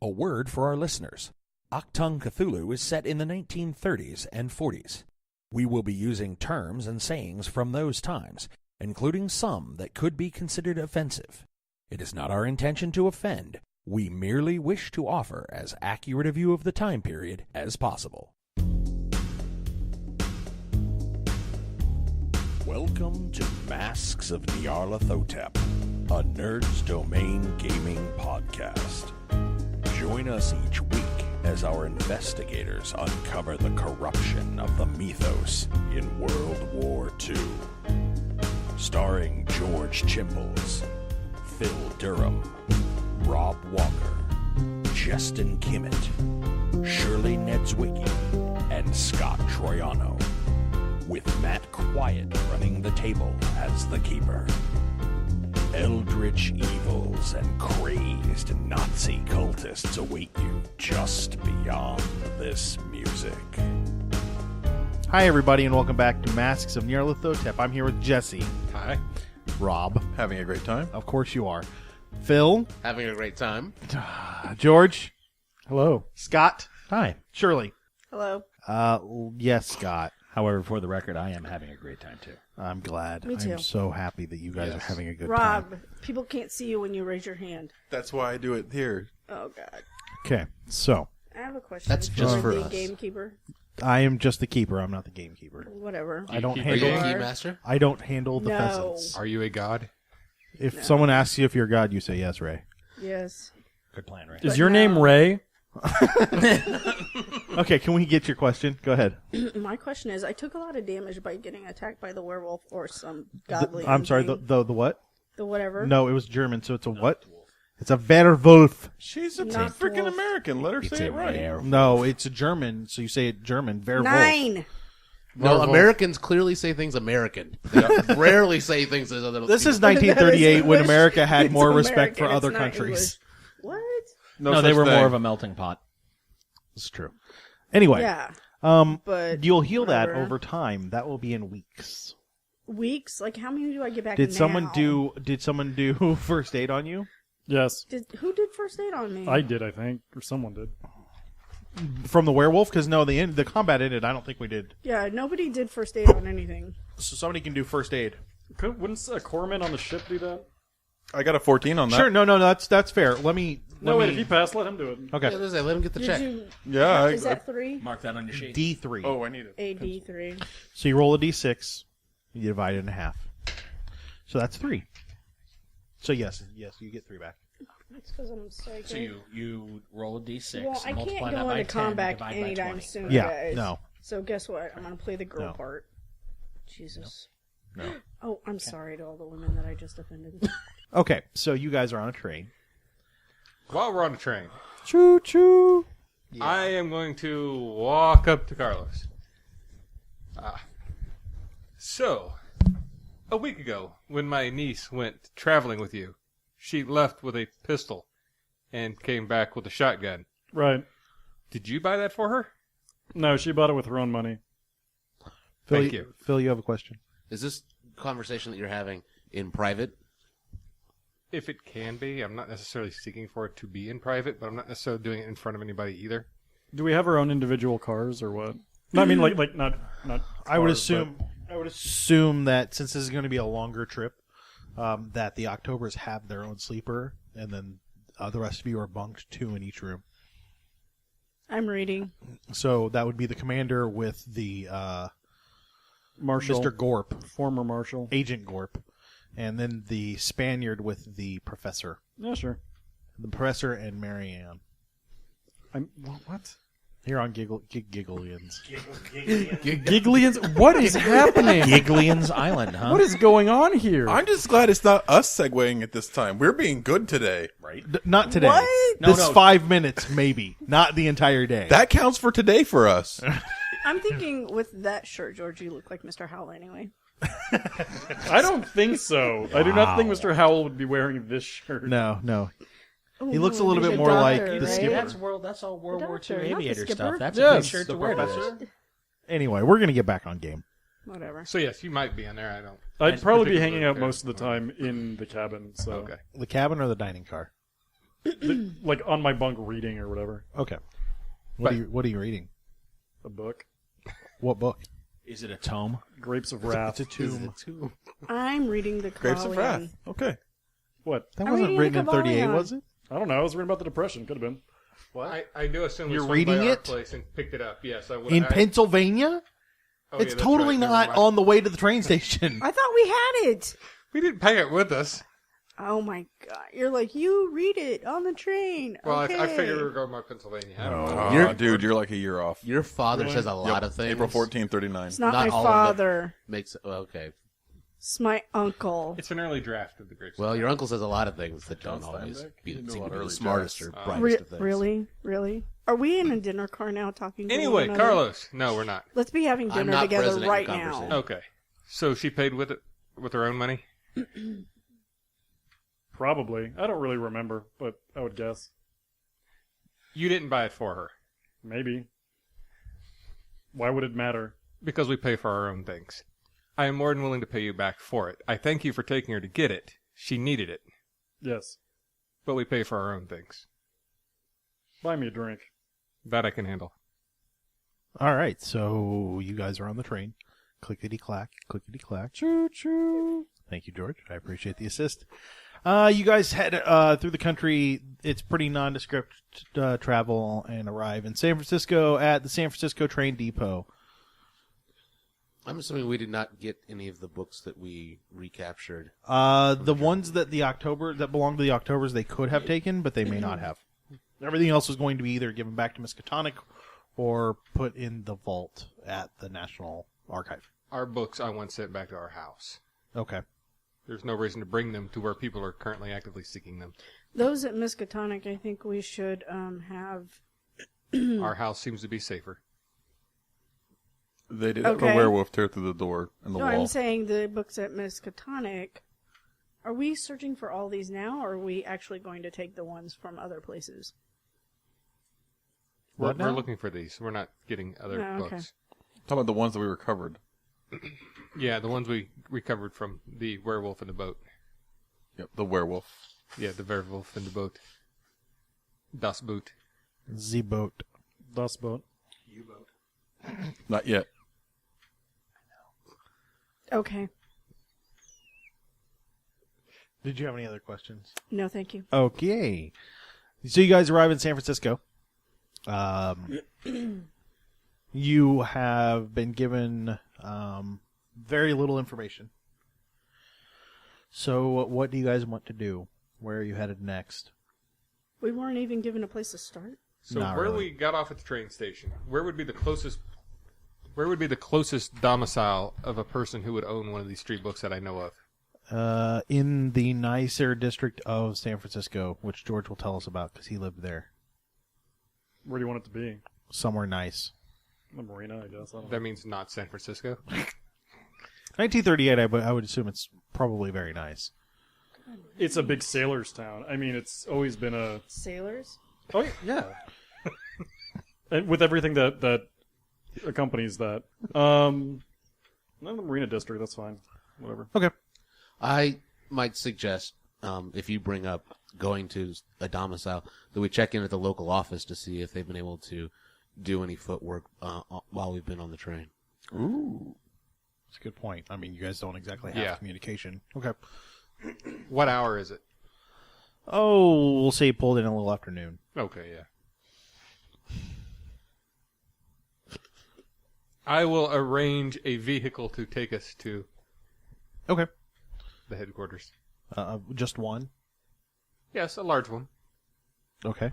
A word for our listeners. Achtung Cthulhu is set in the 1930s and 40s. We will be using terms and sayings from those times, including some that could be considered offensive. It is not our intention to offend. We merely wish to offer as accurate a view of the time period as possible. Welcome to Masks of Nyarlathotep, a Nerd's Domain gaming podcast. Join us each week as our investigators uncover the corruption of the mythos in World War II. Starring George Chimples, Phil Durham, Rob Walker, Jestin Kimmet, Shirley Niedzwiecki, and Scott Troiano, with Matt Quiett running the table as the keeper. Eldritch evils and crazed Nazi cultists await you just beyond this music. Hi, everybody, and welcome back to Masks of Nyarlathotep. I'm here with Jesse. Hi. Rob. Having a great time. Of course you are. Phil. Having a great time. George. Hello. Scott. Hi. Shirley. Hello. Yes, Scott. However, for the record, I am having a great time, too. I'm glad. Me too. I'm so happy that you guys are having a good Rob, time. people can't see you when you raise your hand. That's why I do it here. Oh, God. Okay, so I have a question. That's just for the us. gamekeeper. I am just the keeper. I'm not the gamekeeper. Whatever. I don't Are you a handle. key master? I don't handle the No. pheasants. Are you a god? If someone asks you if you're a god, you say yes, Ray. Yes. Good plan, Ray. Is your name Ray? Okay, can we get your question? Go ahead. My question is, I took a lot of damage by getting attacked by the werewolf or some godly. I'm sorry. entity. The what? The whatever. No, it was German. So it's a what? It's a werewolf. She's a Not freaking wolf. American. Let her say it right. No, it's a German, so you say it German. Werewolf. 9. No, Werewolf. Americans clearly say things American. They rarely say things as other This is people. 1938 when English. America had It's more respect for American, other it's not countries. English. What? No, they such were thing. more of a melting pot. It's true. Anyway, Yeah. But you'll heal that whatever. over time. That will be in weeks. Weeks? Like, how many do I get back Did now? someone do first aid on you Yes. Who did first aid on me? I did, I think. Or someone did. from the werewolf? Because no, the combat ended. I don't think we did. Yeah, nobody did first aid on anything. So somebody can do first aid. Wouldn't a corpsman on the ship do that? I got a 14 on that. Sure. No, that's fair. Let me. If he passed, let him do it. Okay. Yeah, let him get the Did check. you? Yeah. Is that 3? Mark that on your sheet. D3. Oh, I need it. AD3. So you roll a D6. You divide it in half. So that's 3. So yes, you get 3 back. That's because I'm psychic. So you roll a d6, Well, I can't multiply go that by into 10, combat divide by anytime 20. soon, Yeah. guys. No. So guess what? I'm going to play the girl No. part. Jesus. No. Oh, I'm sorry to all the women that I just offended. Okay. So you guys are on a train. While we're on the train, Choo choo. I am going to walk up to Carlos. So, a week ago, when my niece went traveling with you, she left with a pistol and came back with a shotgun. Right. Did you buy that for her? No, she bought it with her own money. Phil, Thank you. Phil, you have a question? Is this conversation that you're having in private? If it can be, I'm not necessarily seeking for it to be in private, but I'm not necessarily doing it in front of anybody either. Do we have our own individual cars or what? No, I mean, like not. I would cars, assume that since this is going to be a longer trip, that the Octobers have their own sleeper, and then the rest of you are bunked 2 in each room. I'm reading. So that would be the commander with the Marshal, Mr. Gorp, former Marshal. Agent Gorp, and then the Spaniard with the professor. Yeah, sure. The professor and Marianne. What? Here on Giggleians. Giggleians? What is happening? Giggleians Island, huh? What is going on here? I'm just glad it's not us segueing at this time. We're being good today. Right. Not today. What? This 5 minutes, maybe. Not the entire day. That counts for today for us. I'm thinking with that shirt, George, you look like Mr. Howell anyway. I don't think so. I do not think Mr. Howell would be wearing this shirt. No. Ooh, He looks a little he's bit more like doctor, the right? skipper. That's all World War doctor, II not the aviator skipper. stuff. That's a Yes, good shirt the to wear. professor. Anyway, we're going to get back on game. Whatever. So yes, you might be in there. I don't. I'd probably be particularly hanging out care. most of the time in the cabin. So Okay. The cabin or the dining car? like on my bunk reading or whatever. Okay. What are you reading? A book. What book? Is it a tome? Grapes of Wrath. It's a tomb. I'm reading the Grapes of Wrath. Kabbalion. Okay. What? That I'm wasn't reading written in the 38, Kabbalion. was it? I don't know. I was reading about the Depression. Could have been. I do assume You're we swung reading by our it? place and picked it up. Yes, I would. In Pennsylvania? Oh, It's yeah, that's totally right. Never not mind. on the way to the train station. I thought we had it. We didn't pay it with us. Oh my god! You're like, you read it on the train. Well, okay. I figured we were going by Pennsylvania. I don't know. Oh, dude, you're like a year off. Your father says a lot of things. April 1439. It's not, Not my all of it. father. Makes okay. It's my uncle. It's an early draft of the Grapes. Well, your uncle says a lot of things that don't John always Steinbeck? be, You know seem what to be the early smartest or drafts. brightest of things. Really? Are we in a dinner car now talking to Anyway, one another? Carlos. No, we're not. Let's be having I'm dinner not together present in right the now. conversation. Okay. So she paid with her own money? Probably. I don't really remember, but I would guess. You didn't buy it for her. Maybe. Why would it matter? Because we pay for our own things. I am more than willing to pay you back for it. I thank you for taking her to get it. She needed it. Yes. But we pay for our own things. Buy me a drink. That I can handle. All right, so you guys are on the train. Clickety-clack, clickety-clack. Choo-choo. Thank you, George. I appreciate the assist. You guys head through the country. It's pretty nondescript travel and arrive in San Francisco at the San Francisco train depot. I'm assuming we did not get any of the books that we recaptured. The ones that belong to the Octobers, they could have taken, but they may not have. Everything else was going to be either given back to Miskatonic or put in the vault at the National Archive. Our books I want sent back to our house. Okay. There's no reason to bring them to where people are currently actively seeking them. Those at Miskatonic, I think we should have. Our house seems to be safer. They did have Okay. a werewolf tear through the door and the No, wall. I'm saying the books at Miskatonic. Are we searching for all these now, or are we actually going to take the ones from other places? What We're now? looking for these. We're not getting other Oh, okay. books. Talking about the ones that we recovered. Yeah, the ones we recovered from the werewolf in the boat. Yep, the werewolf. Yeah, the werewolf in the boat. Das Boot. Z-Boat. Das Boat. Not yet. Okay. Did you have any other questions? No, thank you. Okay. So you guys arrive in San Francisco. You have been given very little information. So what do you guys want to do? Where are you headed next? We weren't even given a place to start. So Not where really. we got off at the train station, where would be the closest domicile of a person who would own one of these street books that I know of? In the nicer district of San Francisco, which George will tell us about because he lived there. Where do you want it to be? Somewhere nice. The marina, I guess. I don't know. That means not San Francisco. 1938, I would assume it's probably very nice. It's a big sailor's town. I mean, it's always been a... Sailors? Oh, yeah. And with everything that accompanies that. Not in the marina district, that's fine. Whatever. Okay. I might suggest, if you bring up going to a domicile, that we check in at the local office to see if they've been able to do any footwork while we've been on the train. Ooh. That's a good point. I mean, you guys don't exactly have Yeah. communication. Okay. What hour is it? Oh, we'll say pulled in a little afternoon. Okay, yeah. I will arrange a vehicle to take us to Okay. the headquarters. Just one? Yes, a large one. Okay.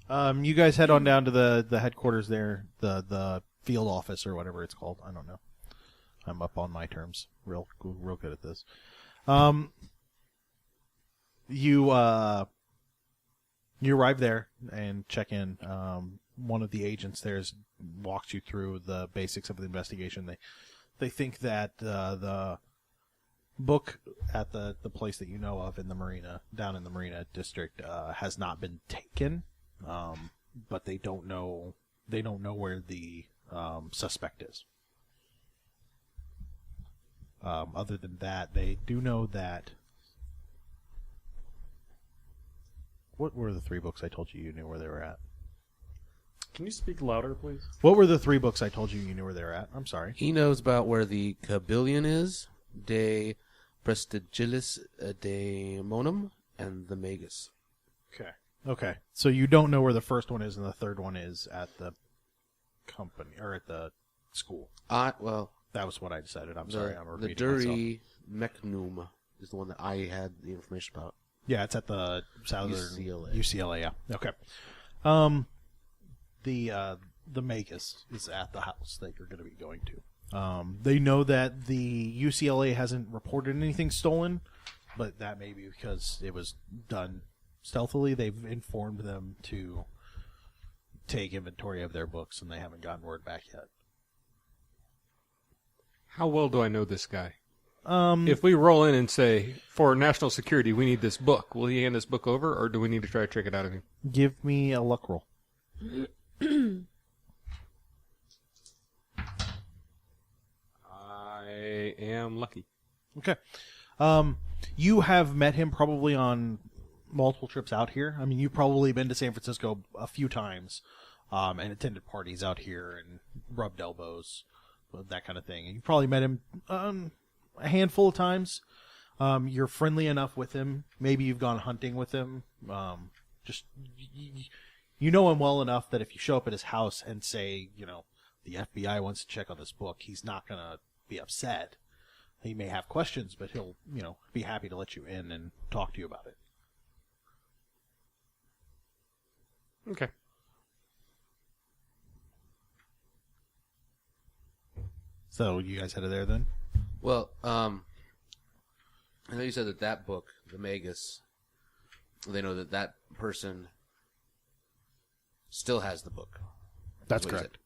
You guys head on down to the headquarters there, the field office or whatever it's called. I don't know. I'm up on my terms. Real good at this. You arrive there and check in. One of the agents there walks you through the basics of the investigation. They think that the book at the place that you know of in the marina, down in the marina district, has not been taken, but they don't know where the suspect is. Other than that, they do know that What were the 3 books I told you knew where they were at? Can you speak louder, please? What were the 3 books I told you knew where they were at? I'm sorry. He knows about where the Cabillion is, De Prestigilis Daemonum, and the Magus. Okay. So you don't know where the first one is, and the third one is at the company or at the school. Well, That was what I decided. I'm sorry. I'm the repeating myself. Duri Mechnum is the one that I had the information about. Yeah, it's at the Southern UCLA. UCLA, yeah. Okay. The Magus is at the house that you're going to be going to. They know that the UCLA hasn't reported anything stolen, but that may be because it was done stealthily. They've informed them to take inventory of their books, and they haven't gotten word back yet. How well do I know this guy? If we roll in and say, for national security, we need this book, will he hand this book over, or do we need to try to trick it out of him? Give me a luck roll. I am lucky. Okay. You have met him probably on multiple trips out here. I mean, you've probably been to San Francisco a few times and attended parties out here and rubbed elbows, that kind of thing. And you probably met him a handful of times. You're friendly enough with him. Maybe you've gone hunting with him. Just you know him well enough that if you show up at his house and say, the FBI wants to check on this book, he's not going to be upset. He may have questions, but he'll, be happy to let you in and talk to you about it. Okay. So you guys headed there then? Well, I know you said that book, the Magus, they know that person still has the book. That's what you correct.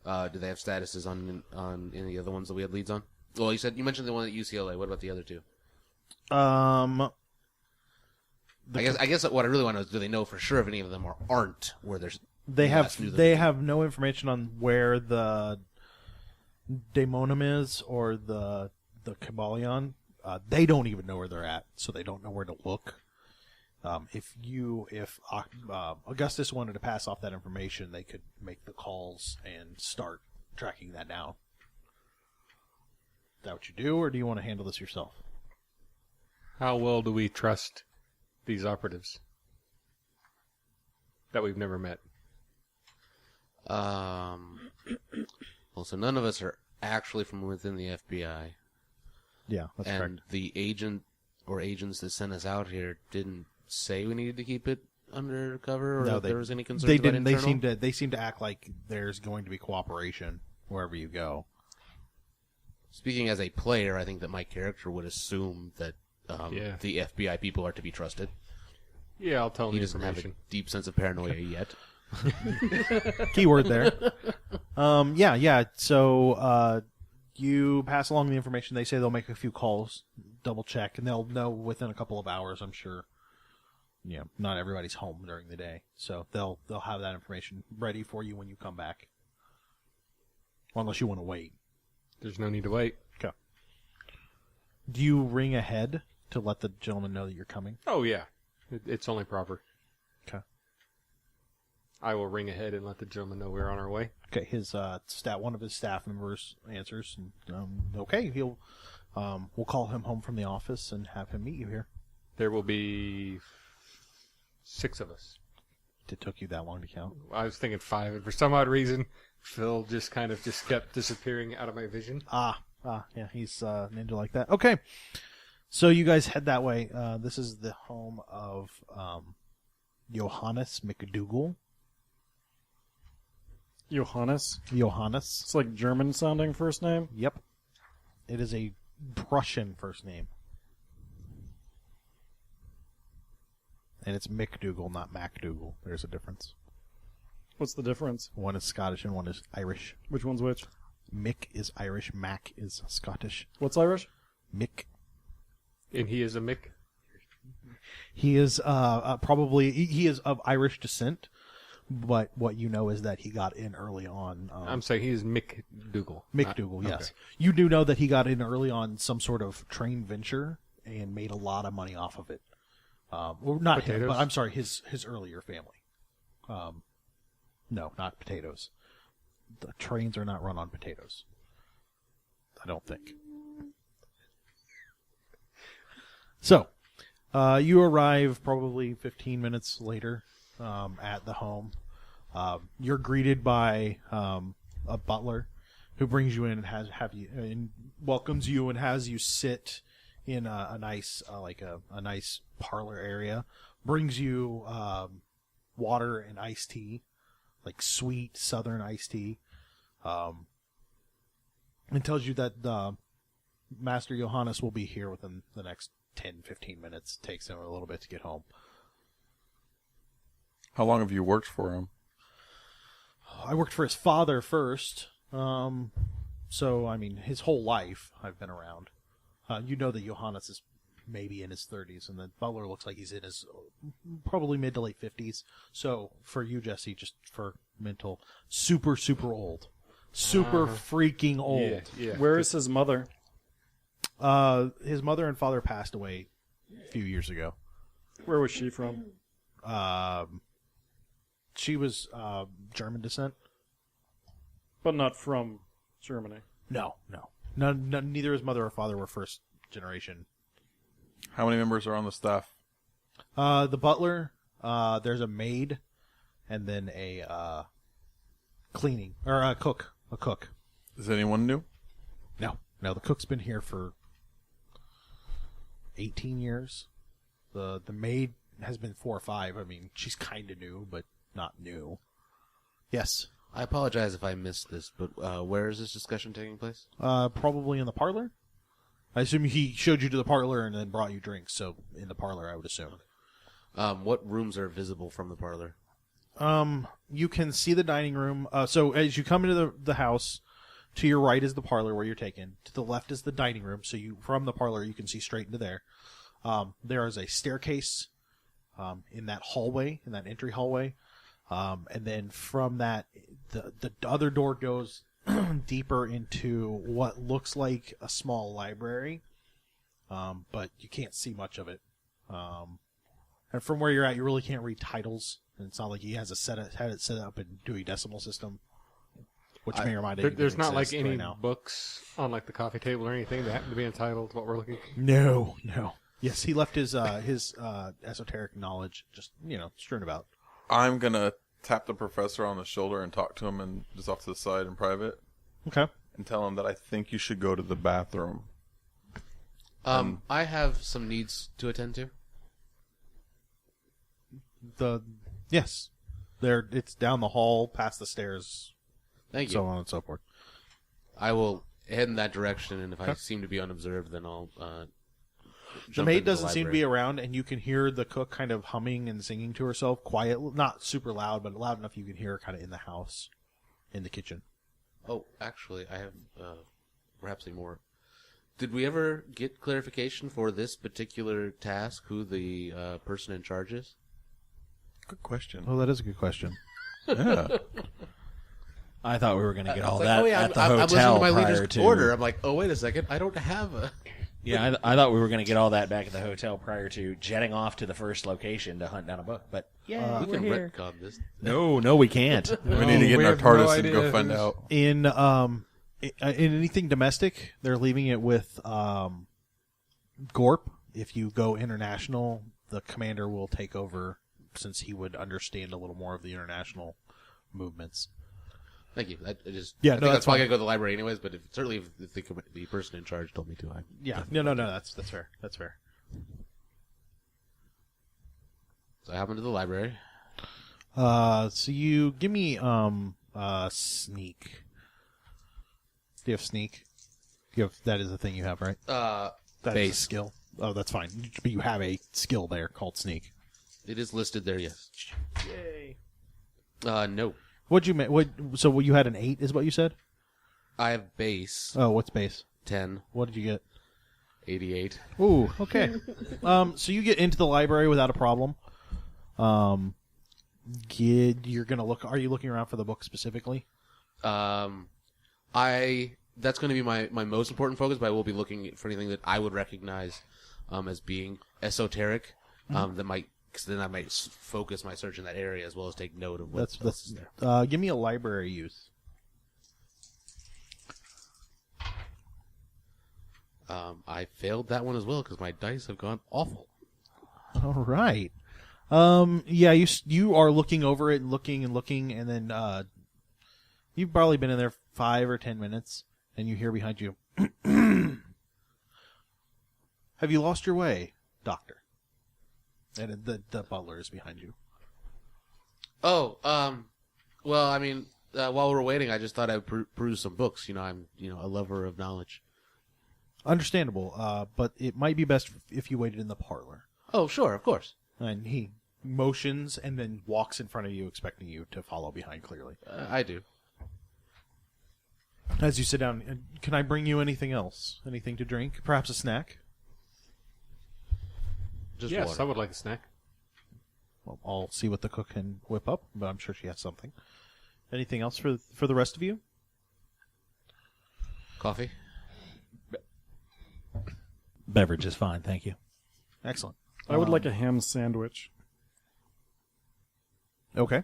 said. Do they have statuses on any other ones that we had leads on? Well, you mentioned the one at UCLA. What about the other 2? I I guess what I really want to know is, do they know for sure if any of them aren't where there's They have no information on where the Daemonum is or the Cabillion. They don't even know where they're at, so they don't know where to look. If Augustus wanted to pass off that information, they could make the calls and start tracking that down. Is that what you do, or do you want to handle this yourself? How well do we trust these operatives that we've never met? Well, so none of us are actually from within the FBI. Yeah, that's and correct. the agent or agents that sent us out here didn't say we needed to keep it undercover, or No, if there was any concern They about didn't. internal? They seem to act like there's going to be cooperation wherever you go. Speaking as a player, I think that my character would assume that the FBI people are to be trusted. Yeah, I'll tell him He the doesn't have a information. deep sense of paranoia yet. Keyword there. Yeah. So you pass along the information. They say they'll make a few calls, double check, and they'll know within a couple of hours, I'm sure. Not everybody's home during the day, so they'll have that information ready for you when you come back. Well, unless you want to wait. There's no need to wait. Okay. Do you ring ahead to let the gentleman know that you're coming? Oh, yeah. It's only proper. Okay. I will ring ahead and let the gentleman know we're on our way. Okay, one of his staff members answers. And, okay, we'll call him home from the office and have him meet you here. There will be 6 of us. It took you that long to count? I was thinking 5, and for some odd reason, Phil just kept disappearing out of my vision. Yeah, he's ninja like that. Okay, so you guys head that way. This is the home of Johannes McDougal. Johannes? Johannes. It's like German-sounding first name? Yep. It is a Prussian first name. And it's McDougal, not MacDougal. There's a difference. What's the difference? One is Scottish and one is Irish. Which one's which? Mick is Irish, Mac is Scottish. What's Irish? Mick. And he is a Mick? He is he is of Irish descent, but what you know is that he got in early on. I'm saying he is Mick Dougal. McDougal, yes. Okay. You do know that he got in early on some sort of train venture and made a lot of money off of it. Or not him, Potatoes? but I'm sorry, his earlier family. No, not potatoes. The trains are not run on potatoes. I don't think. So, you arrive probably 15 minutes later at the home. You're greeted by a butler who brings you in and welcomes you and has you sit in a nice a nice parlor area. Brings you water and iced tea, like sweet Southern iced tea, and tells you that Master Johannes will be here within the next 10-15 minutes. Takes him a little bit to get home. How long have you worked for him? I worked for his father first, so I mean his whole life I've been around. You know that Johannes is maybe in his 30s, and the butler looks like he's in his probably mid to late 50s. So for you, Jesse, just for mental, super old, super freaking old. Yeah. Where is his mother? His mother and father passed away a few years ago. Where was she from? She was German descent. But not from Germany. No. Neither his mother or father were first generation. How many members are on the staff? The butler, there's a maid, and then a cleaning or a cook. A cook. Is anyone new? No. The cook's been here for 18 years. The maid has been 4 or 5. I mean, she's kind of new, but not new. Yes. I apologize if I missed this, but where is this discussion taking place? Probably in the parlor. I assume he showed you to the parlor and then brought you drinks. So in the parlor, I would assume. What rooms are visible from the parlor? You can see the dining room. So as you come into the house, to your right is the parlor where you're taken. To the left is the dining room. So from the parlor, you can see straight into there. There is a staircase in that hallway, in that entry hallway. And then from that, the other door goes deeper into what looks like a small library, but you can't see much of it. And from where you're at, you really can't read titles. And it's not like he has had it set up in Dewey Decimal System, which may or might not There's not like exist any right now. books on like the coffee table or anything that happen to be entitled to what we're looking. No. Yes, he left his esoteric knowledge just strewn about. I'm gonna tap the professor on the shoulder and talk to him and just off to the side in private. Okay. And tell him that I think you should go to the bathroom. I have some needs to attend to. Yes, it's down the hall, past the stairs, Thank you. so on and so forth. I will head in that direction, and if I seem to be unobserved, then I'll The jump maid into doesn't seem to be library. around, and you can hear the cook kind of humming and singing to herself, quiet, not super loud, but loud enough you can hear her kind of in the house, in the kitchen. Oh, actually, I have perhaps a more. Did we ever get clarification for this particular task? Who the person in charge is? Good question. Oh, that is a good question. Yeah. I thought we were going to get all It's that like, at the I'm listening hotel to my prior leader's to. order. I'm like, oh, wait a second, I don't have a. Yeah, I thought we were going to get all that back at the hotel prior to jetting off to the first location to hunt down a book. But yeah, We we're can here. retcon this. no, we can't. We need to get in our we have no TARDIS and idea go find who's- out. In anything domestic, they're leaving it with Gorp. If you go international, the commander will take over, since he would understand a little more of the international movements. Thank you. I just Yeah, I no, think that's that's why I fine. gotta go to the library anyways. But if the person in charge told me to, I Yeah, no, that's fair. That's fair. so I hop into the library. So you give me sneak. Do you have sneak? That is a thing you have, right? That's a Base. skill. Oh, that's fine. But you have a skill there called sneak. It is listed there. Yes. Yay. No. What'd you So you had an 8, is what you said? I have base Oh, what's base? 10, What did you get? 88. Ooh, okay. So you get into the library without a problem. You're gonna look. Are you looking around for the book specifically? That's going to be my most important focus, but I will be looking for anything that I would recognize as being esoteric. That might, cause then I might focus my search in that area as well as take note of what's there. Give me a library use. I failed that one as well because my dice have gone awful. All right. Yeah, you are looking over it and looking, and then you've probably been in there 5 or 10 minutes, and you hear behind you, "Have you lost your way, Doctor?" And the butler is behind you. Oh, well, I mean, while we're waiting, I just thought I'd peruse some books. I'm, a lover of knowledge. Understandable, but it might be best if you waited in the parlor. Oh, sure, of course. And he motions and then walks in front of you, expecting you to follow behind clearly. I do. As you sit down, can I bring you anything else? Anything to drink? Perhaps a snack? Just yes, water. I would like a snack. Well, I'll see what the cook can whip up, but I'm sure she has something. Anything else for the rest of you? Coffee? Beverage is fine, thank you. Excellent. I would like a ham sandwich. Okay.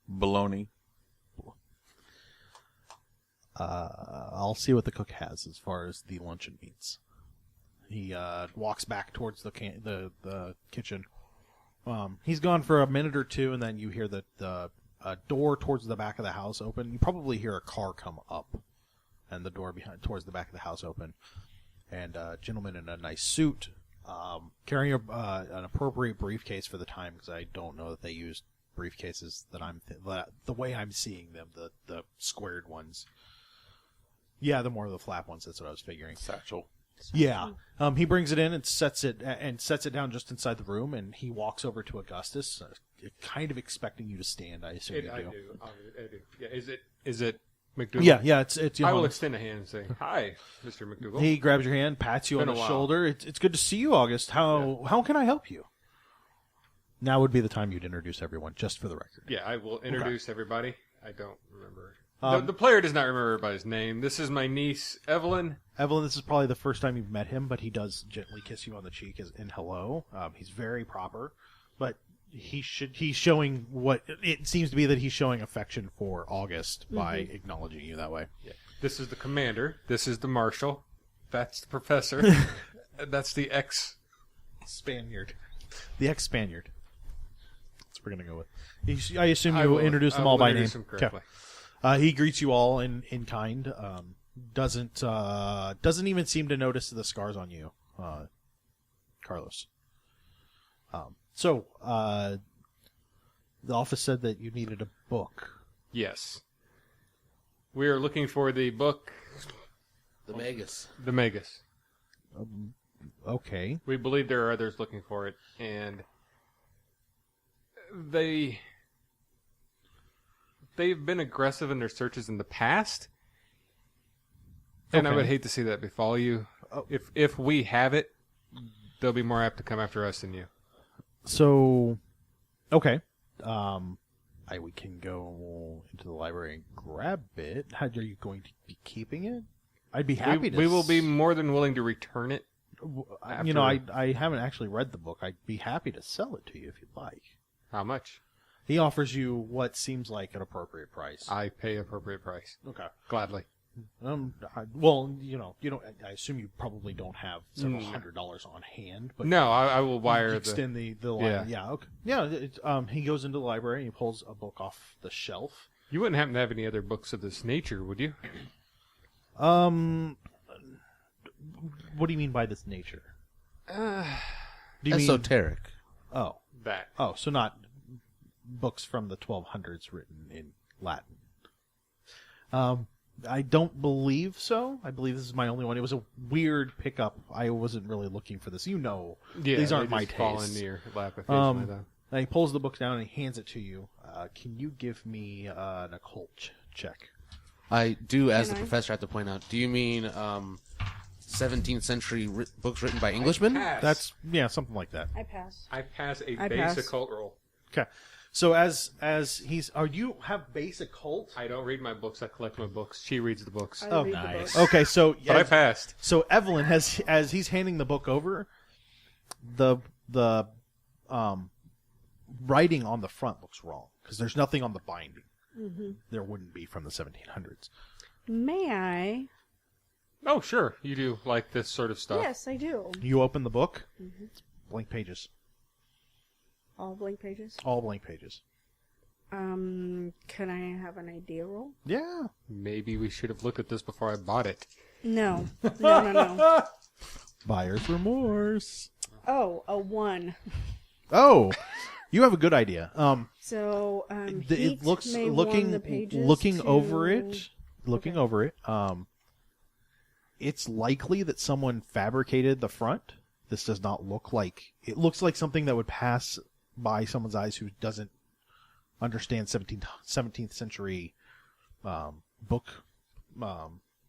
Bologna. I'll see what the cook has as far as the luncheon meats. He walks back towards the kitchen. He's gone for a minute or two, and then you hear the door towards the back of the house open. You probably hear a car come up, and the door towards the back of the house open. And a gentleman in a nice suit, carrying an appropriate briefcase for the time, because I don't know that they use briefcases the way I'm seeing them, the squared ones. Yeah, the more of the flap ones. That's what I was figuring. Satchel. Yeah. He brings it in and sets it down just inside the room, and he walks over to Augustus, kind of expecting you to stand. I assume you I do. do. Yeah, is it McDougal? Yeah. It's I will Johannes. extend a hand and say, "Hi, Mr. McDougal." He grabs your hand, pats you on Been the a while. shoulder. It's good to see you, August. How can I help you? Now would be the time you'd introduce everyone, just for the record. Yeah, I will introduce everybody. I don't remember. Um, The player does not remember everybody's name. This is my niece, Evelyn. Evelyn, this is probably the first time you've met him, but he does gently kiss you on the cheek in hello. He's very proper, but he's showing what it seems to be that he's showing affection for August by acknowledging you that way. This is the commander. This is the marshal. That's the professor. That's the Spaniard. The ex-Spaniard. That's what we're going to go with. I assume I you will- introduce I them will all by name. introduce them correctly. He greets you all in kind. Doesn't even seem to notice the scars on you, Carlos. So the office said that you needed a book. Yes. We are looking for the book, The Magus. The Magus. Okay. We believe there are others looking for it, and they've been aggressive in their searches in the past, and I Okay. would hate to see that befall you. If we have it, they'll be more apt to come after us than you. So, okay. We can go into the library and grab it. How are you going to be keeping it? I'd be happy to. We will be more than willing to return it. You know, I haven't actually read the book. I'd be happy to sell it to you if you'd like. How much? He offers you what seems like an appropriate price. I pay appropriate price. Okay. Gladly. Well, you don't. I assume you probably don't have several $100 on hand, but No, I will wire the... extend the line. Yeah. Okay. Yeah. He goes into the library and he pulls a book off the shelf. You wouldn't happen to have any other books of this nature, would you? What do you mean by this nature? Do you mean? Esoteric. Oh, That. so not books from the 1200s written in Latin. I don't believe so. I believe this is my only one. It was a weird pickup. I wasn't really looking for this. Yeah, these aren't they my just fall tastes. in your lap occasionally, though. And he pulls the book down and he hands it to you. Can you give me an occult check? I do, as Can the I? professor, have to point out. Do you mean 17th century books written by Englishmen? That's something like that. I pass. I pass a I base pass. occult roll. Okay. So as he's, you have base occult? I don't read my books. I collect my books. She reads the books. I Oh, read nice. the book. Okay, so But I passed. So Evelyn as he's handing the book over, the writing on the front looks wrong because there's nothing on the binding. Mm-hmm. There wouldn't be from the 1700s. May I? Oh, sure. You do like this sort of stuff. Yes, I do. You open the book, Mm-hmm. blank pages, All blank pages. all blank pages. Can I have an idea roll? Yeah. Maybe we should have looked at this before I bought it. No. No. Buyer's remorse. Oh, a 1. Oh, you have a good idea. So, It looks may looking warn the pages looking to- over it. Looking Okay. over it. It's likely that someone fabricated the front. This does not look like. It looks like something that would pass by someone's eyes who doesn't understand 17th century book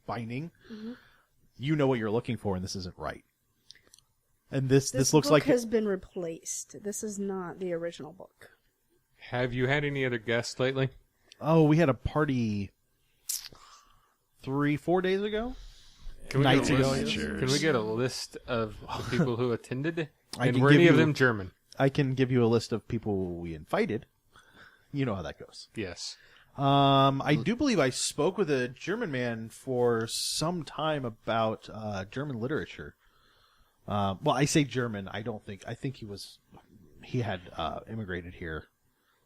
binding. Mm-hmm. You know what you're looking for, and this isn't right. And this looks book like has been replaced. This is not the original book. Have you had any other guests lately? Oh, we had a party 3-4 days ago. Can we Nights get a ago, list? yeah. Can we get a list of the people who attended? I And can were give any of you- them German? I can give you a list of people we invited. You know how that goes. Yes. I do believe I spoke with a German man for some time about German literature. Well, I say German. I think he had immigrated here.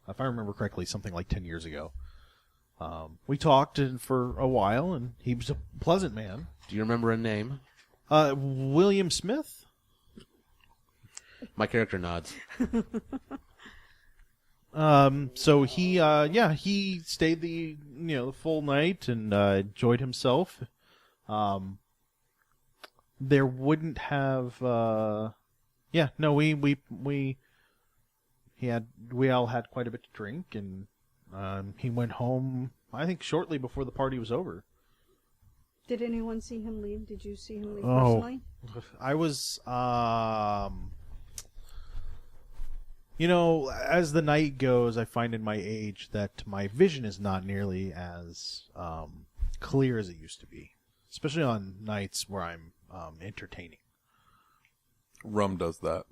If I remember correctly, something like 10 years ago. We talked for a while, and he was a pleasant man. Do you remember a name? William Smith? My character nods. So he stayed the full night and enjoyed himself. There wouldn't have we all had quite a bit to drink, and he went home, I think, shortly before the party was over. Did anyone see him leave? Did you see him leave Oh. personally? I was as the night goes, I find in my age that my vision is not nearly as clear as it used to be, especially on nights where I'm entertaining. Rum does that.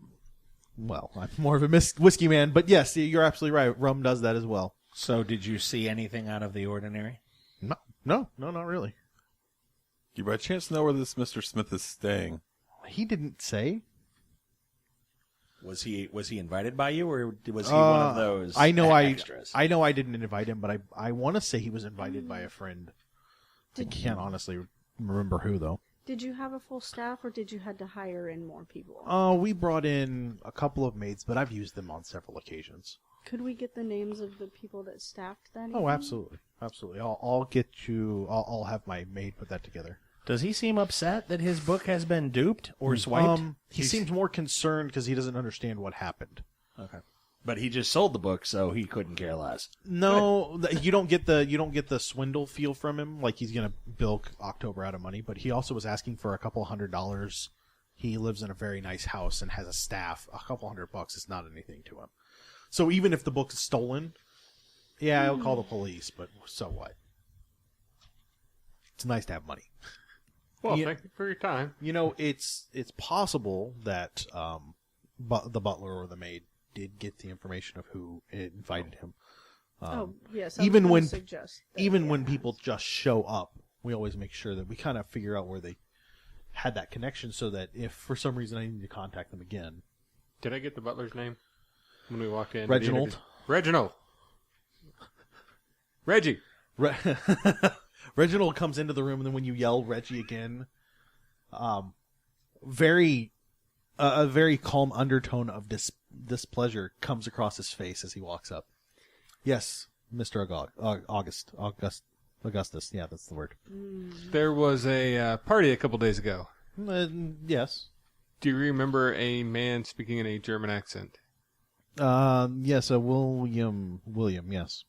Well, I'm more of a whiskey man, but yes, you're absolutely right. Rum does that as well. So, did you see anything out of the ordinary? No, not really. Do you by chance know where this Mr. Smith is staying? He didn't say. Was he invited by you, or was he one of those? I know extras? I know I didn't invite him, but I want to say he was invited by a friend. I can't honestly remember who though. Did you have a full staff, or did you had to hire in more people? We brought in a couple of maids, but I've used them on several occasions. Could we get the names of the people that staffed that? Oh, evening? absolutely. I'll get you. I'll have my maid put that together. Does he seem upset that his book has been duped or swiped? He seems more concerned because he doesn't understand what happened. Okay, but he just sold the book, so he couldn't care less. No, you don't get the swindle feel from him, like he's gonna bilk October out of money. But he also was asking for a couple $100. He lives in a very nice house and has a staff. A couple $100 is not anything to him. So even if the book is stolen, yeah, I'll call the police. But so what? It's nice to have money. Well, Yeah. thank you for your time. It's possible that the butler or the maid did get the information of who invited him. Oh, yes. I was even gonna when suggest that, even when yeah. people just show up, we always make sure that we kind of figure out where they had that connection, so that if for some reason I need to contact them again. Did I get the butler's name when we walked in? Reginald. Reginald. Reggie. Reginald comes into the room, and then when you yell Reggie again, a very calm undertone of displeasure comes across his face as he walks up. Yes, Mr. Augustus. Yeah, that's the word. There was a party a couple days ago. Yes. Do you remember a man speaking in a German accent? Yes, William, yes.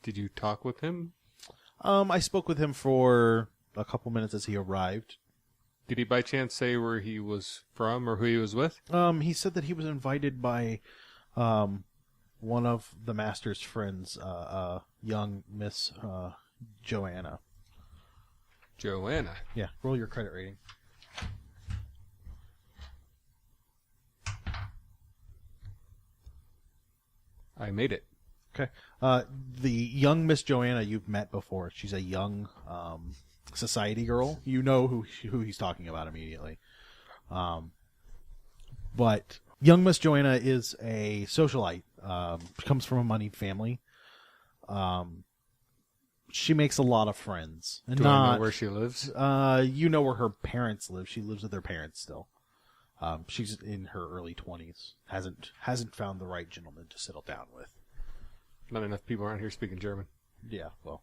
Did you talk with him? I spoke with him for a couple minutes as he arrived. Did he by chance say where he was from or who he was with? He said that he was invited by one of the master's friends, young Miss Joanna. Joanna. Yeah, roll your credit rating. I made it. Okay. The young Miss Joanna you've met before. She's a young society girl. You know who he's talking about immediately. But young Miss Joanna is a socialite. Comes from a moneyed family. She makes a lot of friends. And Do I know where she lives? You know where her parents live. She lives with her parents still. She's in her early 20s. Hasn't found the right gentleman to settle down with. Not enough people around here speaking German. Yeah, well.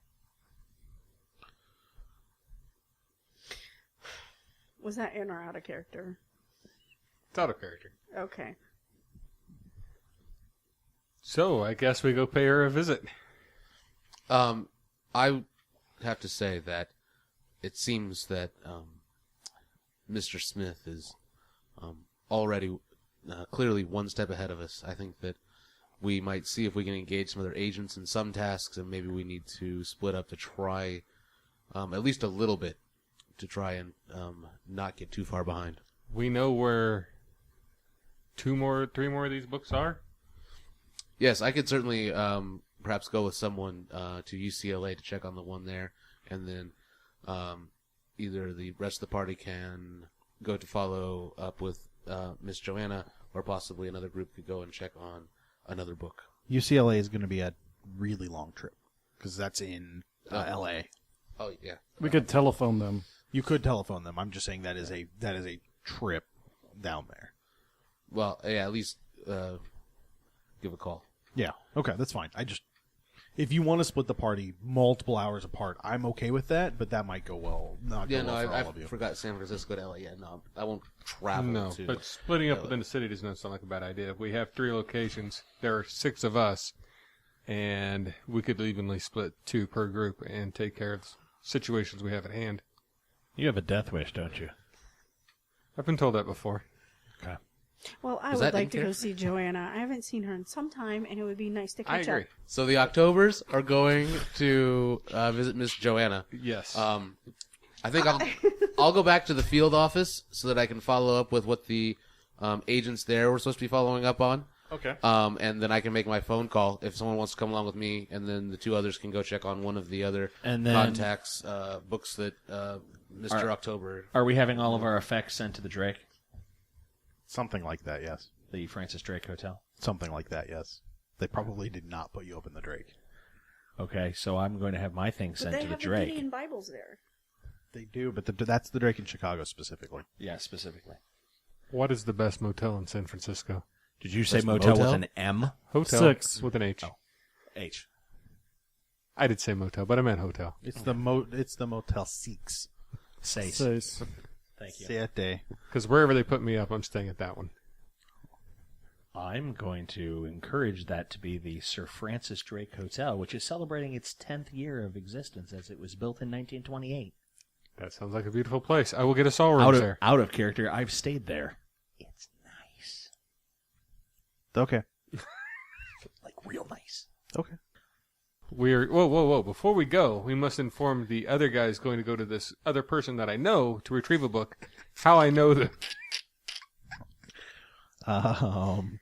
Was that in or out of character? It's out of character. Okay. So, I guess we go pay her a visit. I have to say that it seems that Mr. Smith is already clearly one step ahead of us. I think that we might see if we can engage some other agents in some tasks, and maybe we need to split up to try at least a little bit to try and not get too far behind. We know where 3 more of these books are? Yes, I could certainly perhaps go with someone to UCLA to check on the one there, and then either the rest of the party can go to follow up with Miss Joanna, or possibly another group could go and check on another book. UCLA is going to be a really long trip because that's in LA. Oh yeah, We could telephone them. You could telephone them. I'm just saying that is a trip down there. well, yeah, at least give a call. Yeah. Okay, that's fine. If you want to split the party multiple hours apart, I'm okay with that, but that might go well. Not Yeah, go no, well for I all of you. forgot San Francisco to LA. Yeah, no, I won't travel No, to. but splitting up within the city does not sound like a bad idea. If we have 3 locations, there are 6 of us, and we could evenly split 2 per group and take care of the situations we have at hand. You have a death wish, don't you? I've been told that before. Okay. Well, I Is would that like in to go character? see Joanna. I haven't seen her in some time, and it would be nice to I catch agree. up. So the Octobers are going to visit Miss Joanna. Yes. I think I'll go back to the field office so that I can follow up with what the agents there were supposed to be following up on. Okay. And then I can make my phone call if someone wants to come along with me, and then the 2 others can go check on one of the other And then- contacts, books that Mr. October. Are we having all of our effects sent to the Drake, Something like that, yes. the Francis Drake Hotel? Something like that, yes. They probably did not put you up in the Drake. Okay, so I'm going to have my thing But sent they to the have the Drake. Gideon Bibles there. They do, but that's the Drake in Chicago specifically. Yeah, specifically. What is the best motel in San Francisco? Did you say Best motel motel? with an M? Hotel 6. with an H. H. I did say motel, but I meant hotel. It's the Motel 6. Seis. Says. Thank you. Siete. Because wherever they put me up, I'm staying at that one. I'm going to encourage that to be the Sir Francis Drake Hotel, which is celebrating its 10th year of existence as it was built in 1928. That sounds like a beautiful place. I will get us all rooms there. Out of character, I've stayed there. It's nice. Okay. Like real nice. Okay. We're whoa! Before we go, we must inform the other guys going to go to this other person that I know to retrieve a book. How I know the I'm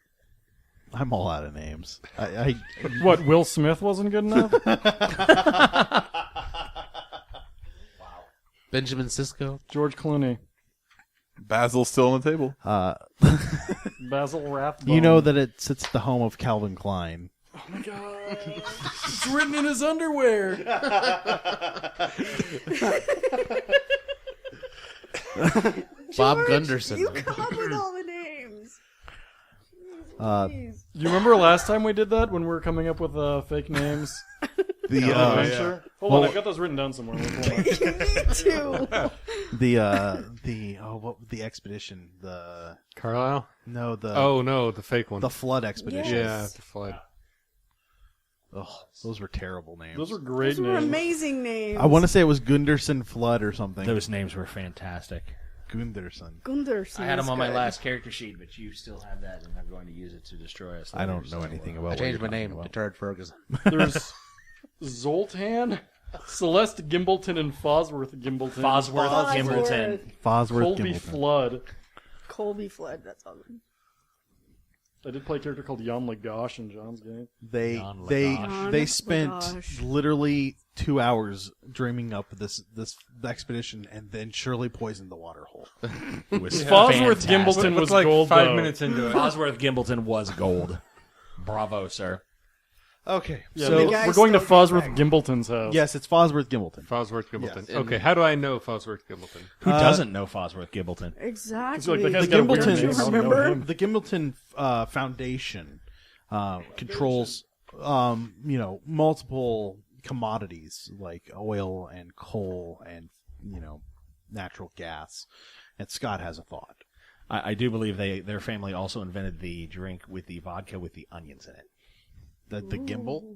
all out of names. I What, Will Smith wasn't good enough? Benjamin Sisko. George Clooney. Basil's still on the table. Basil Rathbone. you know that it's the home of Calvin Klein. Oh my god. It's written in his underwear. Bob Gunderson. You come up with all the names. Jeez. You remember last time we did that when we were coming up with fake names? The Adventure? Hold on, I've got those written down somewhere. Hold on. You need to. the expedition, the Carlisle. no the Oh no, the fake one. the flood expedition. Yeah, Yes. the flood. Oh, those were terrible names. Those were great Those were names. amazing names. I want to say it was Gunderson Flood or something. Those names were fantastic. Gunderson. Gunderson. I had is them on my good. last character sheet, but you still have that, and I'm going to use it to destroy us. I later, don't know so, anything I about. changed my what you're name talking to about. Turd Ferguson. There's Zoltan, Celeste Gimbleton, and Fosworth Gimbleton. Bosworth Bosworth. Gimbleton. Fosworth Colby Gimbleton. Flood. Colby Flood. That's all. I did play a character called Jan Lagash in John's game. They spent Lagash. literally 2 hours dreaming up this expedition, and then Shirley poisoned the water hole. It was Fosworth fantastic. Gimbleton Looks was like gold, 5 though. minutes into it. Fosworth Gimbleton was gold. Bravo, sir. Okay, Yeah, so The guy we're going to still Fosworth came back. Gimbleton's house. yes, it's Fosworth Gimbleton. Fosworth Gimbleton. Yes. Okay, how do I know Fosworth Gimbleton? Who doesn't know Fosworth Gimbleton? Exactly. It's like, that guy's The got a weird Gimbleton, name. I don't know him. the Gimbleton Foundation controls, multiple commodities like oil and coal and natural gas. And Scott has a thought. I do believe their family also invented the drink with the vodka with the onions in it. The gimbal.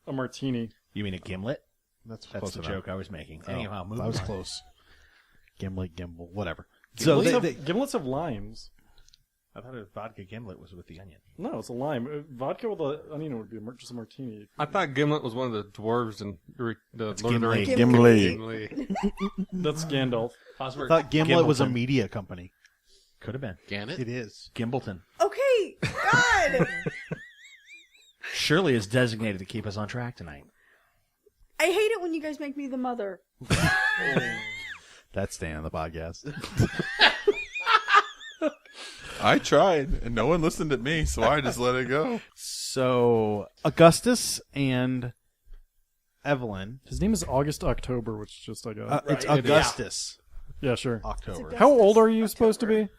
A martini. You mean a gimlet? That's That's close the enough. joke I was making. Oh, Anyhow, moving that was on. close. Gimlet, gimbal, whatever. Gimlets, So have, gimlets have limes. I thought a vodka gimlet was with the onion. No, it's a lime. Vodka with an onion would be just a martini. I thought Gimlet was one of the dwarves in the Lord of the Gimli. Rings. Gimli. Gimli. That's Gandalf. I thought Gimlet was a Gimbleton. media company. Could have been. Gannett? It is. Gimbleton. Okay, God. Shirley is designated to keep us on track tonight. I hate it when you guys make me the mother. That's staying on the podcast. I tried, and no one listened to me, so I just let it go. So Augustus and Evelyn. His name is August October, which just I got. It's Augustus Yeah, sure. October. How old are you supposed to be?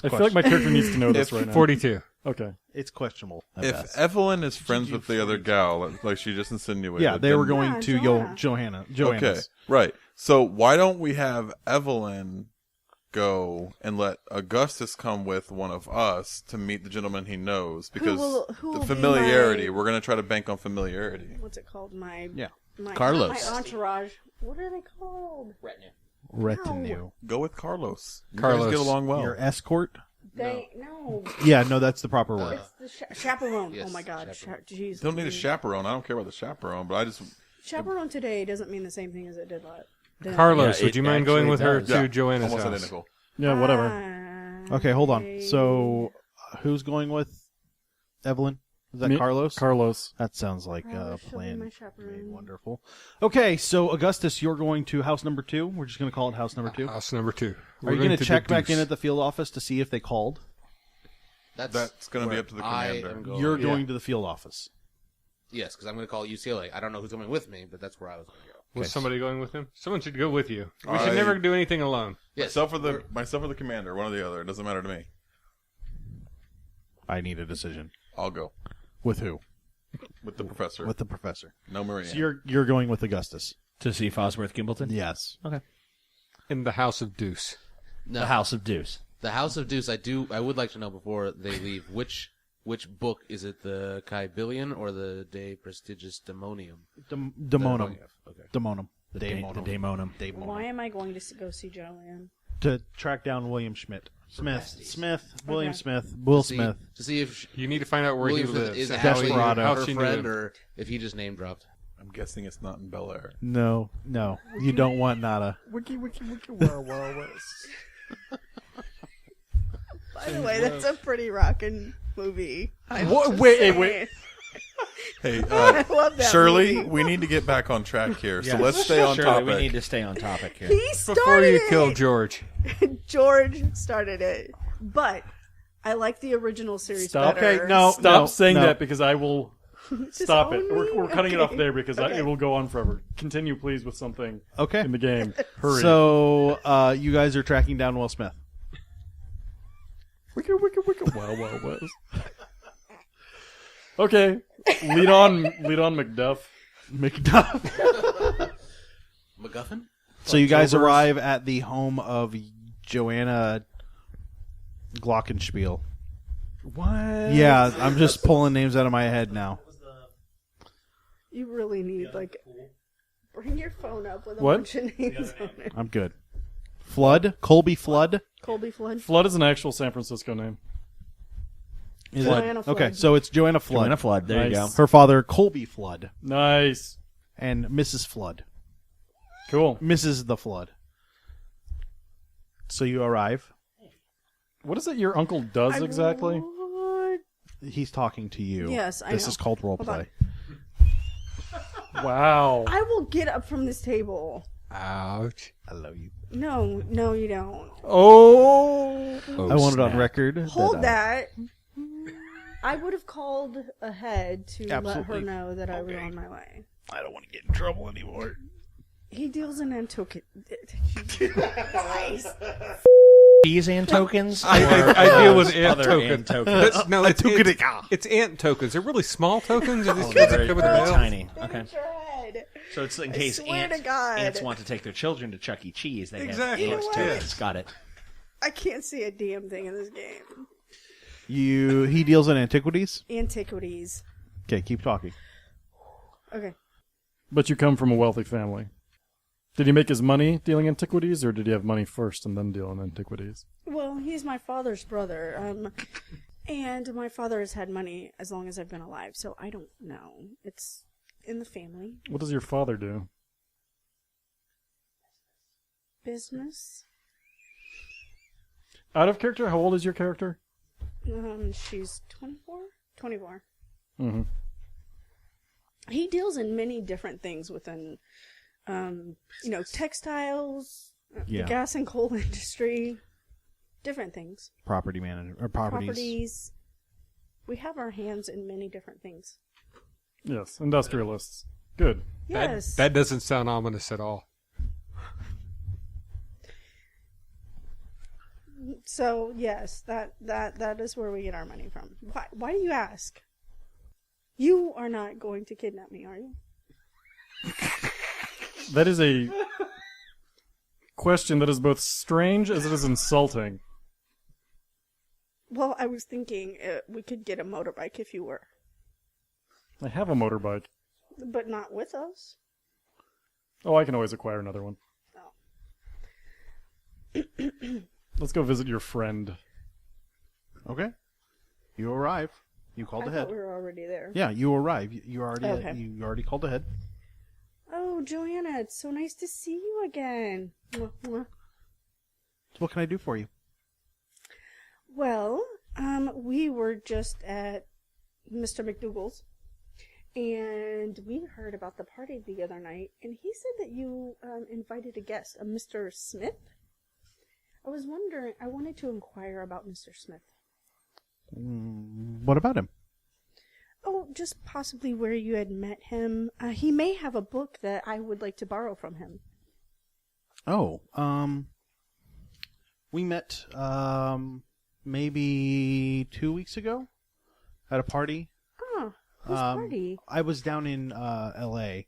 I feel like my character needs to know this right now. 42. Okay. It's questionable. at If best. Evelyn is friends with the other gal, like she just insinuated, Yeah, they were then- going Yeah, to Joanna. Joanna's. Okay, right. So why don't we have Evelyn go and let Augustus come with one of us to meet the gentleman he knows? Because who will the be familiarity, my- we're going to try to bank on familiarity. What's it called? My Carlos. My entourage. What are they called? Retinue. Go with Carlos. You Carlos. guys get along well. Your escort? No. Yeah, no, that's the proper word. It's the chaperone. Yes, oh my God. chaperone. Jeez. Don't need a chaperone. I don't care about the chaperone, but I just... Chaperone today doesn't mean the same thing as it did then. Carlos, Yeah, would you it mind going actually with her does. to Yeah, Joanna's almost house? identical. Yeah, whatever. Okay, hold on. So, who's going with Evelyn? Is that Me- Carlos? Carlos. That sounds like a Carlos shall be plan. my made chaperone. wonderful. Okay, so Augustus, you're going to house number 2. We're just going to call it house number 2. House number 2. Are you going to check back in at the field office to see if they called? That's going to be where up to the I commander. am going. You're going to the field office. Yes, because I'm going to call UCLA. I don't know who's coming with me, but that's where I was going to go. Was somebody going with him? Someone should go with you. We I- should never do anything alone. Yes. Myself or the commander, one or the other. It doesn't matter to me. I need a decision. I'll go With who? with the professor. With the professor. no Maria. So you're going with Augustus. To see Fosworth Gimbleton? Yes. Okay. In the House of Deuce. No, The House of Deuce. The House of Deuce. I would like to know before they leave which book is it? The Kybillion or the De Prestigious Demonium? Daemonum. Okay. Daemonum. The Daemonum. Why am I going to go see Joanne? To track down William Schmidt. William Okay. Smith, Will To see- Smith. To see if You need to find out where William he Smith lives. is and actually Desperado. how her she knew friend him. or if he just name dropped. I'm guessing it's not in Bel Air. No, you don't want nada. Wiki, wow, west. By the way, that's a pretty rockin' movie. Wait. Hey, I love that Shirley, movie. we need to get back on track here. So Yeah. let's stay on Shirley, topic. we need to stay on topic here. He started Before you it. kill George. George started it, but I like the original series Stop. better. Okay, no. Stop saying no. that because I will stop it. Disown me? We're cutting it off Okay. there because Okay. it will go on forever. Continue, please, with something Okay. in the game. Hurry. So, you guys are tracking down Will Smith. Wicka, wow, west. Okay, lead on, McDuff. McDuff. MacGuffin? So you guys arrive at the home of Joanna Glockenspiel. What? Yeah, I'm just pulling names out of my head now. You really need bring your phone up with a What? bunch of names on it. I'm good. Flood? Colby Flood? Colby Flood. Flood is an actual San Francisco name. Is Joanna it? Flood. Okay, so it's Joanna Flood. Joanna Flood. There you go. Nice. Her father, Colby Flood, Nice. and Mrs. Flood. Cool. Mrs. the Flood. So you arrive. What is it your uncle does exactly? He's talking to you. Yes, I This know. is called Hold roleplay. Wow. I will get up from this table. Ouch. I love you. No, you don't. Oh. I want it on record. Hold that. I would have called ahead to let her Absolutely. know that I was on my way. I don't want to get in trouble anymore. He deals in antiquity. Cheese and tokens? I deal with ant other tokens. ant tokens. But, no, it's ant tokens. They're really small tokens. Or these Oh, kids very, that come with very the mail? tiny. Okay. Hit your head. So it's in I case swear to God. ants want to take their children to Chuck E. Cheese. They Exactly. have ants You know what? tokens. Got it. I can't see a damn thing in this game. He deals in antiquities? Antiquities. Okay, keep talking. Okay. But you come from a wealthy family. Did he make his money dealing antiquities, or did he have money first and then deal in antiquities? Well, he's my father's brother. And my father has had money as long as I've been alive, so I don't know. It's in the family. What does your father do? Business. Out of character, how old is your character? She's 24? 24. Mm-hmm. He deals in many different things within, textiles, Yeah. the gas and coal industry, different things. Property manager or properties. Properties. We have our hands in many different things. Yes, industrialists. Good. Yes. That doesn't sound ominous at all. So yes, that is where we get our money from. Why do you ask? You are not going to kidnap me, are you? That is a question that is both strange as it is insulting. Well, I was thinking we could get a motorbike if you were, I have a motorbike. but not with us. Oh, I can always acquire another one. Oh. Let's go visit your friend. Okay. You arrive. You called I ahead. thought we were already there. Yeah, you arrive. You already Okay. you already called ahead. Oh, Joanna, it's so nice to see you again. Mwah, mwah. So what can I do for you? Well, we were just at Mr. McDougal's, and we heard about the party the other night, and he said that you invited a guest, a Mr. Smith. I was wondering, I wanted to inquire about Mr. Smith. What about him? Oh, just possibly where you had met him. He may have a book that I would like to borrow from him. Oh, we met maybe 2 weeks ago at a party. Oh, whose party? I was down in L.A.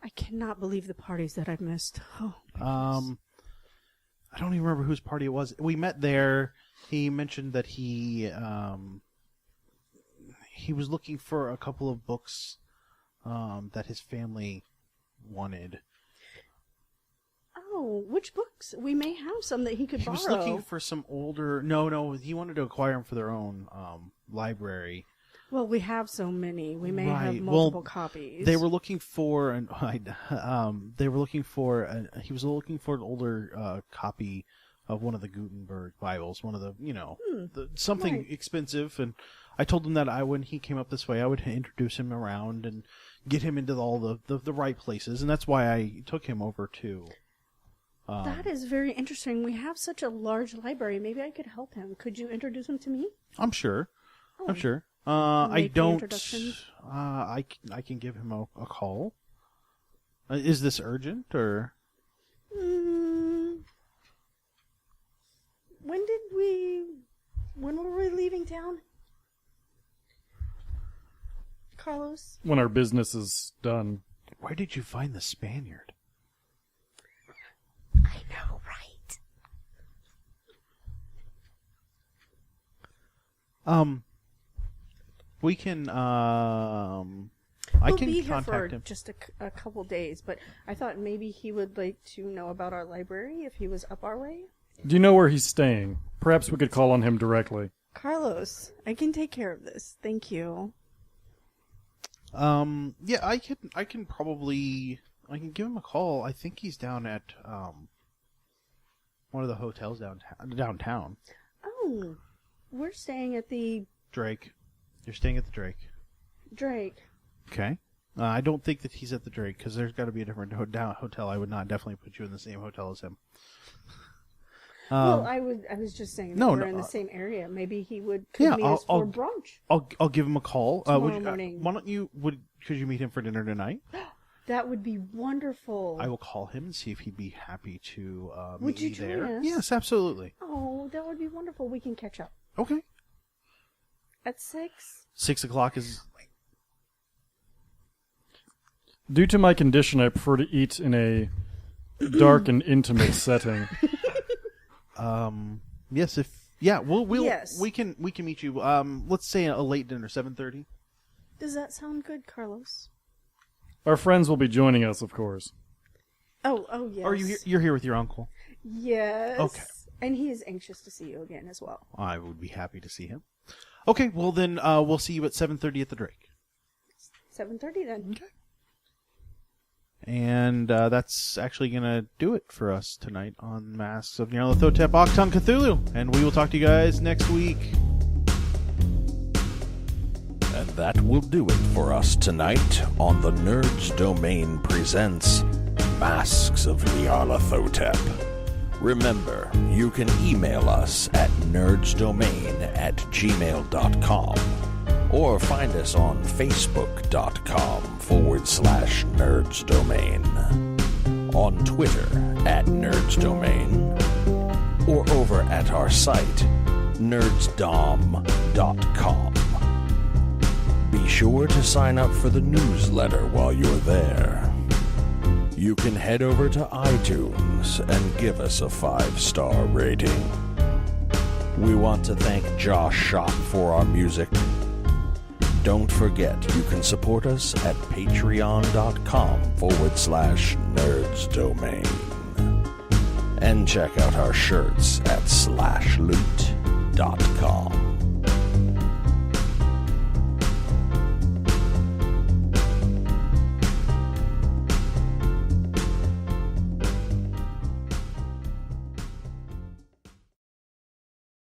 I cannot believe the parties that I've missed. Oh, my goodness. I don't even remember whose party it was. We met there. He mentioned that he was looking for a couple of books that his family wanted. Oh, which books? We may have some that he could He borrow. was looking for some older... No, he wanted to acquire them for their own library. Well, we have so many. We may have Right. multiple Well, copies. They were looking for he was looking for an older copy of one of the Gutenberg Bibles, one of the something right. expensive. And I told him that when he came up this way, I would introduce him around and get him into all the right places, and that's why I took him over to. That is very interesting. We have such a large library. Maybe I could help him. Could you introduce him to me? I'm sure. Oh. I'm sure. I Make the don't. introductions? I can give him a call. Is this urgent or? When were we leaving town? Carlos? When our business is done. Where did you find the Spaniard? I know, right? We can. We'll I can be here contact for him. just a couple days, but I thought maybe he would like to know about our library if he was up our way. Do you know where he's staying? Perhaps we could call on him directly. Carlos, I can take care of this. Thank you. Yeah, I can probably. I can give him a call. I think he's down at one of the hotels downtown. No. We're staying at the Drake. You're staying at the Drake. Drake. Okay. I don't think that he's at the Drake because there's got to be a different hotel. I would not definitely put you in the same hotel as him. Well, I was just saying that we're in the same area. Maybe he could meet us for brunch. I'll give him a call. Tomorrow morning. Why don't you? Could you meet him for dinner tonight? That would be wonderful. I will call him and see if he'd be happy to would meet you me join there. us? Yes, absolutely. Oh, that would be wonderful. We can catch up. Okay. At 6? 6 o'clock is. Due to my condition, I prefer to eat in a dark and intimate setting. Yes, Yes. we can meet you. Let's say a late dinner, 7:30. Does that sound good, Carlos? Our friends will be joining us, of course. Oh, yes. Are you here? You're here with your uncle. Yes. Okay. And he is anxious to see you again as well. I would be happy to see him. Okay, well then we'll see you at 7:30 at the Drake. 7:30 then. Okay. And that's actually going to do it for us tonight on Masks of Nyarlathotep Octung Cthulhu. And we will talk to you guys next week. And that will do it for us tonight on the Nerds Domain Presents Masks of Nyarlathotep. Remember, you can email us at nerdsdomain@gmail.com or find us on facebook.com/nerdsdomain, on Twitter @nerdsdomain, or over at our site, nerdsdom.com. Be sure to sign up for the newsletter while you're there. You can head over to iTunes and give us a 5-star rating. We want to thank Josh Schott for our music. Don't forget, you can support us at patreon.com/nerdsdomain. And check out our shirts at slashloot.com.